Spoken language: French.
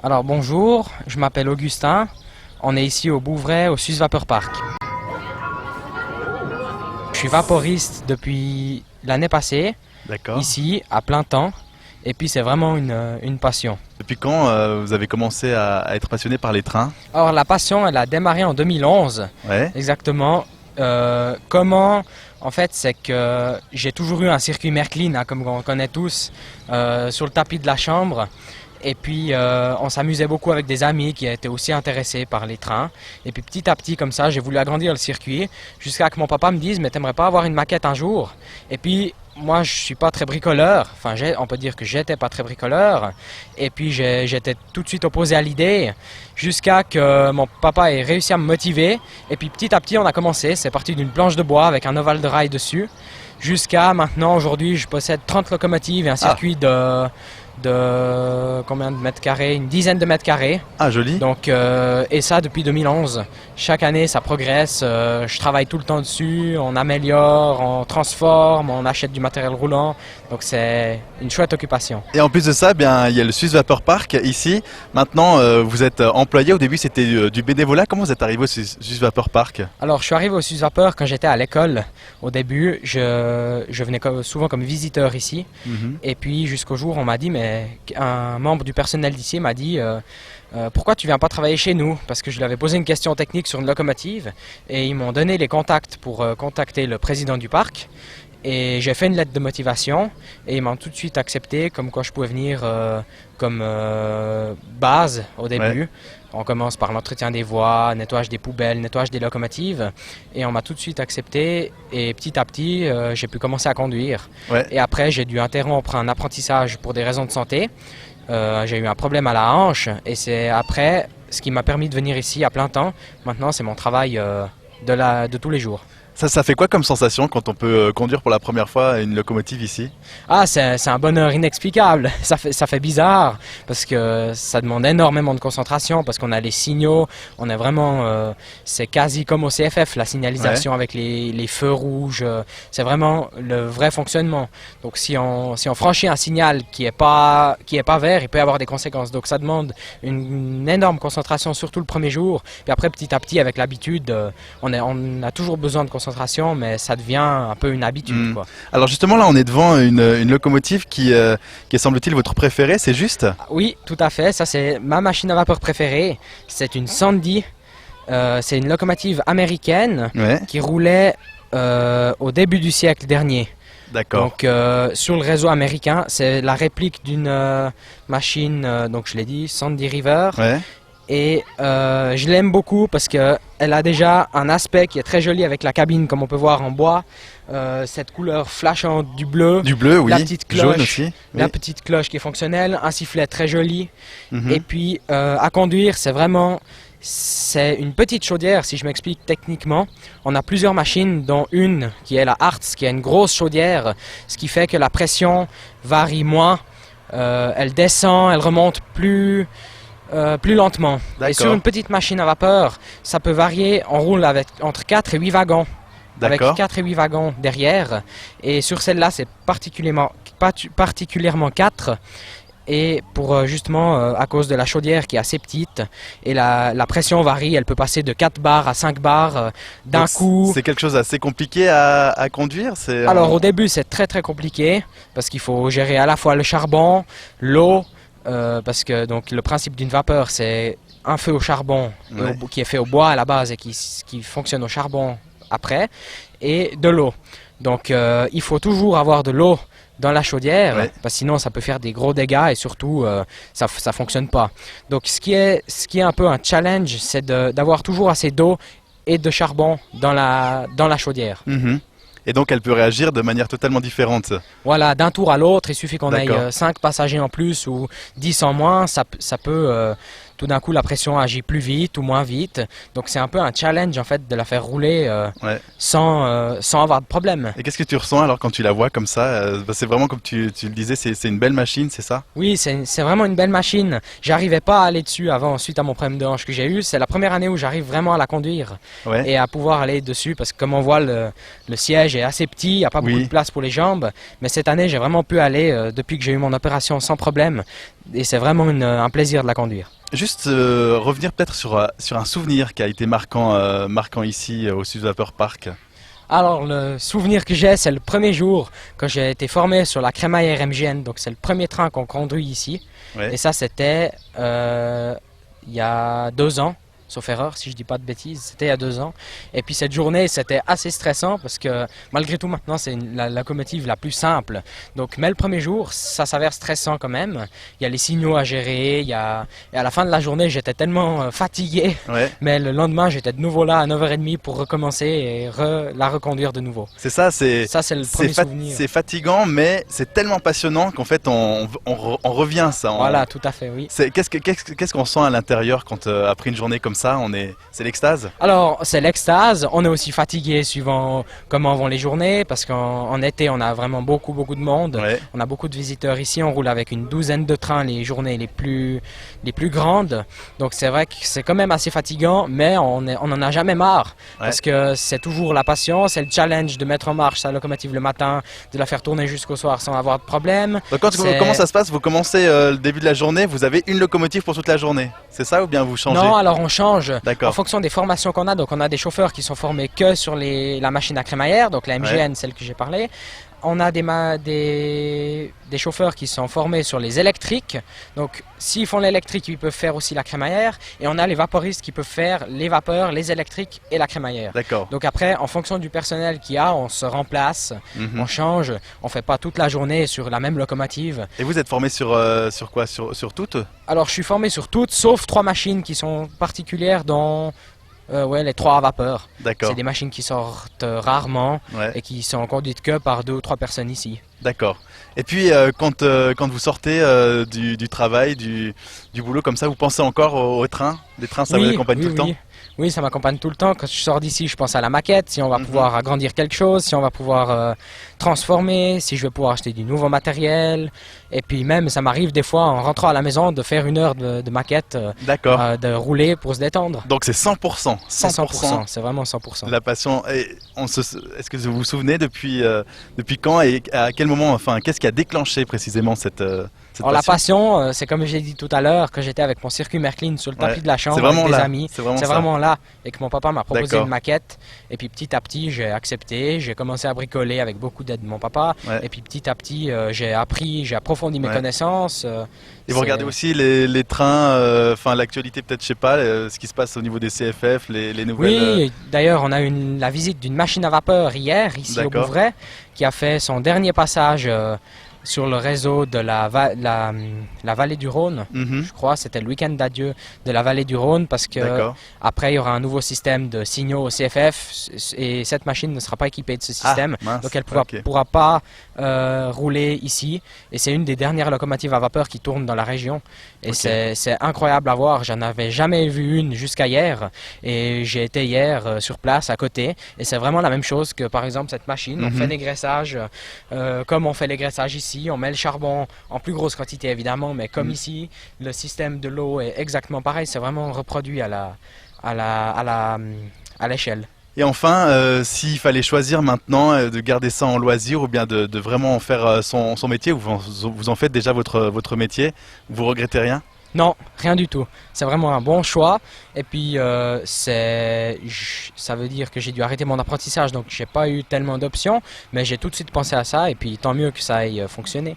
Alors bonjour, je m'appelle Augustin. On est ici au Bouvray, au Suze Vapeur Park. Je suis vaporiste depuis l'année passée, D'accord. ici à plein temps. Et puis c'est vraiment une passion. Depuis quand vous avez commencé à être passionné par les trains? Alors la passion, elle a démarré en 2011, Ouais. exactement. Comment? En fait, c'est que j'ai toujours eu un circuit Märklin, hein, comme on connaît tous, sur le tapis de la chambre. Et puis, on s'amusait beaucoup avec des amis qui étaient aussi intéressés par les trains. Et puis, petit à petit, comme ça, j'ai voulu agrandir le circuit jusqu'à que mon papa me dise, mais t'aimerais pas avoir une maquette un jour? Et puis, moi, je suis pas très bricoleur. Enfin, on peut dire que j'étais pas très bricoleur. Et puis, j'étais tout de suite opposé à l'idée jusqu'à que mon papa ait réussi à me motiver. Et puis, petit à petit, on a commencé. C'est parti d'une planche de bois avec un ovale de rail dessus. Jusqu'à maintenant, aujourd'hui, je possède 30 locomotives et un circuit de combien de mètres carrés? Une dizaine de mètres carrés. Ah, joli. Donc, et ça depuis 2011. Chaque année, ça progresse. Je travaille tout le temps dessus. On améliore, on transforme, on achète du matériel roulant. Donc, c'est une chouette occupation. Et en plus de ça, bien, il y a le Suze Vapeur Park ici. Maintenant, vous êtes employé. Au début, c'était du bénévolat. Comment vous êtes arrivé au Suze Vapeur Park? Alors, je suis arrivé au Suze Vapeur quand j'étais à l'école. Au début, je venais souvent comme visiteur ici. Et puis, jusqu'au jour, on m'a dit, mais un membre du personnel d'ici m'a dit pourquoi tu viens pas travailler chez nous? Parce que je lui avais posé une question technique sur une locomotive et ils m'ont donné les contacts pour contacter le président du parc. Et j'ai fait une lettre de motivation et ils m'ont tout de suite accepté comme quoi je pouvais venir comme base au début. Ouais. On commence par l'entretien des voies, nettoyage des poubelles, nettoyage des locomotives et on m'a tout de suite accepté et petit à petit j'ai pu commencer à conduire. Ouais. Et après j'ai dû interrompre un apprentissage pour des raisons de santé. J'ai eu un problème à la hanche et c'est après ce qui m'a permis de venir ici à plein temps. Maintenant c'est mon travail de tous les jours. Ça fait quoi comme sensation quand on peut conduire pour la première fois une locomotive ici? Ah, c'est un bonheur inexplicable. Ça fait bizarre parce que ça demande énormément de concentration parce qu'on a les signaux. On est vraiment, c'est quasi comme au CFF, la signalisation avec les feux rouges. C'est vraiment le vrai fonctionnement. Donc si on franchit un signal qui est pas vert, il peut y avoir des conséquences. Donc ça demande une énorme concentration, surtout le premier jour. Puis après, petit à petit, avec l'habitude, on a toujours besoin de concentration, mais ça devient un peu une habitude, quoi. Alors justement, là, on est devant une locomotive qui est, semble-t-il, votre préférée, c'est juste? Oui, tout à fait. Ça, c'est ma machine à vapeur préférée. C'est une Sandy. C'est une locomotive américaine Ouais. qui roulait au début du siècle dernier. D'accord. Donc, sur le réseau américain, c'est la réplique d'une machine, donc je l'ai dit, Sandy River. Ouais. Et je l'aime beaucoup parce qu'elle a déjà un aspect qui est très joli avec la cabine, comme on peut voir en bois. Cette couleur flashante du bleu. Du bleu, oui. La petite cloche, Jaune aussi. Oui. la petite cloche qui est fonctionnelle, un sifflet très joli. Mhm. Et puis à conduire, c'est une petite chaudière, si je m'explique techniquement. On a plusieurs machines, dont une qui est la Hartz, qui a une grosse chaudière, ce qui fait que la pression varie moins. Elle descend, elle remonte plus lentement. Et sur une petite machine à vapeur, ça peut varier. On roule entre 4 et 8 wagons. Avec D'accord. 4 et 8 wagons derrière. Et sur celle-là, c'est particulièrement 4. Et pour justement, à cause de la chaudière qui est assez petite, et la pression varie, elle peut passer de 4 bars à 5 bars d'un Donc, coup. c'est quelque chose d'assez compliqué à conduire. Alors au début, c'est très très compliqué, parce qu'il faut gérer à la fois le charbon, l'eau, parce que donc, le principe d'une vapeur, c'est un feu au charbon qui est fait au bois à la base et qui fonctionne au charbon après, et de l'eau. Donc il faut toujours avoir de l'eau dans la chaudière, parce que sinon ça peut faire des gros dégâts et surtout ça fonctionne pas. Donc ce qui est un peu un challenge, c'est d'avoir toujours assez d'eau et de charbon dans la chaudière. Mhm. Et donc elle peut réagir de manière totalement différente. Voilà, d'un tour à l'autre, il suffit qu'on ait 5 passagers en plus ou 10 en moins, ça peut tout d'un coup la pression agit plus vite ou moins vite. Donc c'est un peu un challenge en fait de la faire rouler Ouais. sans avoir de problème. Et qu'est-ce que tu ressens alors quand tu la vois comme ça? Bah, c'est vraiment comme tu le disais, c'est une belle machine, c'est ça? Oui, c'est vraiment une belle machine. J'arrivais pas à aller dessus avant, suite à mon problème de hanche que j'ai eu. C'est la première année où j'arrive vraiment à la conduire Ouais. et à pouvoir aller dessus parce que comme on voit le siège est assez petit, il n'y a pas beaucoup Oui. de place pour les jambes. Mais cette année, j'ai vraiment pu aller depuis que j'ai eu mon opération sans problème et c'est vraiment un plaisir de la conduire. Juste revenir peut-être sur un souvenir qui a été marquant ici au Swiss Vapor Park. Alors, le souvenir que j'ai, c'est le premier jour quand j'ai été formé sur la crémaillère MGN. Donc, c'est le premier train qu'on conduit ici. Ouais. Et ça, c'était il y a 2 ans, sauf erreur, si je dis pas de bêtises. C'était il y a 2 ans. Et puis, cette journée, c'était assez stressant parce que malgré tout, maintenant, c'est la locomotive la plus simple. Donc, mais le premier jour, ça s'avère stressant quand même. Il y a les signaux à gérer. Et à la fin de la journée, j'étais tellement fatigué. Ouais. Mais le lendemain, j'étais de nouveau là à 9h30 pour recommencer et la reconduire de nouveau. C'est ça, c'est Ça, c'est le premier souvenir. c'est fatigant, mais c'est tellement passionnant qu'en fait on revient à ça. Voilà, tout à fait, oui. Qu'est-ce qu'on sent à l'intérieur quand après une journée comme ça, c'est l'extase? Alors, c'est l'extase. On est aussi fatigué suivant comment vont les journées, parce qu'en été, on a vraiment beaucoup de monde. Ouais. On a beaucoup de visiteurs ici. On roule avec une douzaine de trains les journées les plus grandes. Donc, c'est vrai que c'est quand même assez fatigant, mais on n'en a jamais marre. Ouais. Parce que c'est toujours la passion, c'est le challenge de mettre en marche sa locomotive le matin, de la faire tourner jusqu'au soir sans avoir de problème. Donc comment ça se passe? Vous commencez le début de la journée, vous avez une locomotive pour toute la journée. C'est ça ou bien vous changez? Non, alors on change en D'accord. fonction des formations qu'on a. Donc on a des chauffeurs qui sont formés que sur la machine à crémaillère, donc la MGN, celle que j'ai parlé. On a des chauffeurs qui sont formés sur les électriques. Donc s'ils font l'électrique, ils peuvent faire aussi la crémaillère. Et on a les vaporistes qui peuvent faire les vapeurs, les électriques et la crémaillère. D'accord. Donc après, en fonction du personnel qu'il y a, on se remplace, Mhm. on change. On fait pas toute la journée sur la même locomotive. Et vous êtes formé sur quoi? Sur toutes? Alors je suis formé sur toutes, sauf 3 machines qui sont particulières dans les 3 à vapeur. D'accord. C'est des machines qui sortent rarement Ouais. et qui sont conduites que par 2 ou 3 personnes ici. D'accord. Et puis quand vous sortez du travail, du boulot comme ça, vous pensez encore au train? Les trains, ça vous accompagne tout le temps? Oui, ça m'accompagne tout le temps. Quand je sors d'ici, je pense à la maquette, si on va pouvoir agrandir quelque chose, si on va pouvoir transformer, si je vais pouvoir acheter du nouveau matériel. Et puis même, ça m'arrive des fois, en rentrant à la maison, de faire 1 heure de maquette, D'accord. de rouler pour se détendre. Donc c'est 100%. C'est 100%, c'est vraiment 100%. La passion. Et est-ce que vous vous souvenez depuis quand et à quel moment, enfin, qu'est-ce qui a déclenché précisément cette Alors la passion? passion, c'est comme j'ai dit tout à l'heure, que j'étais avec mon circuit Märklin sur le tapis Ouais, de la chambre c'est vraiment avec des là, amis. c'est vraiment C'est ça. vraiment là. Et que mon papa m'a proposé D'accord. une maquette. Et puis petit à petit, j'ai accepté. J'ai commencé à bricoler avec beaucoup d'aide de mon papa. Ouais. Et puis petit à petit, j'ai appris, j'ai approfondi mes Ouais. connaissances. Et vous regardez aussi les trains, enfin l'actualité peut-être, je sais pas, ce qui se passe au niveau des CFF, les nouvelles. Oui, d'ailleurs, on a eu la visite d'une machine à vapeur hier, ici au D'accord. Bouvray, qui a fait son dernier passage sur le réseau de la vallée du Rhône. Mhm. Je crois c'était le week-end d'adieu de la vallée du Rhône parce que D'accord. après il y aura un nouveau système de signaux au CFF et cette machine ne sera pas équipée de ce système. Ah, mince. Donc elle ne Ok. pourra pas rouler ici et c'est une des dernières locomotives à vapeur qui tourne dans la région et Ok. c'est incroyable à voir, j'en avais jamais vu une jusqu'à hier et j'ai été hier sur place à côté et c'est vraiment la même chose que par exemple cette machine, on Mhm. fait des graissages comme on fait les graissages ici, on met le charbon en plus grosse quantité évidemment mais comme ici le système de l'eau est exactement pareil, c'est vraiment reproduit à l'échelle. Et enfin, s'il fallait choisir maintenant de garder ça en loisir ou bien de vraiment en faire son métier, ou vous en faites déjà votre métier, vous regrettez rien? Non, rien du tout. C'est vraiment un bon choix. Et puis, ça veut dire que j'ai dû arrêter mon apprentissage, donc j'ai pas eu tellement d'options, mais j'ai tout de suite pensé à ça, et puis tant mieux que ça aille fonctionner.